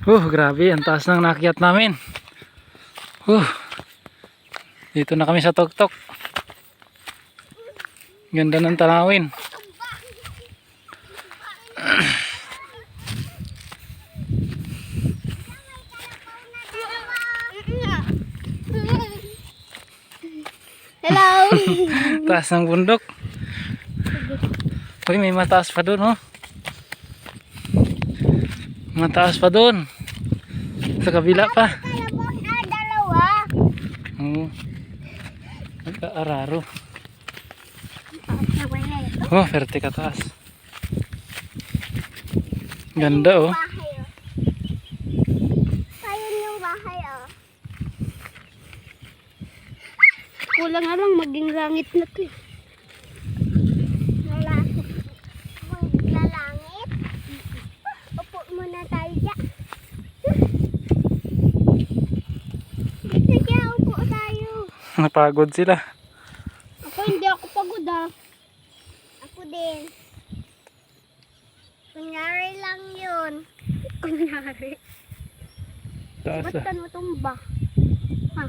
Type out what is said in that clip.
Grabe, ang taas ng nakyat namin. Dito na kami sa tuktok. Ganda ng tanawin. Hello. Taas ng bundok. Uy, may mataas pa doon, oh. Mataas pa doon. Sa kabila pa. Dalawa. Oo. Nagka-araro. Nawala ito. Verte ka taas. Ganda, oh. Bahay, oh. Ayun yung bahay, oh. Kulang nga lang maging langit na to, eh. Maglalangit? Upo muna tayo dyan. Dito dyan, upo tayo. Napagod sila. Ako hindi ako pagod, ah. Ako din. Kunyari lang yun. Kunyari. Taas, Ba't ah. ka natumba? Ha?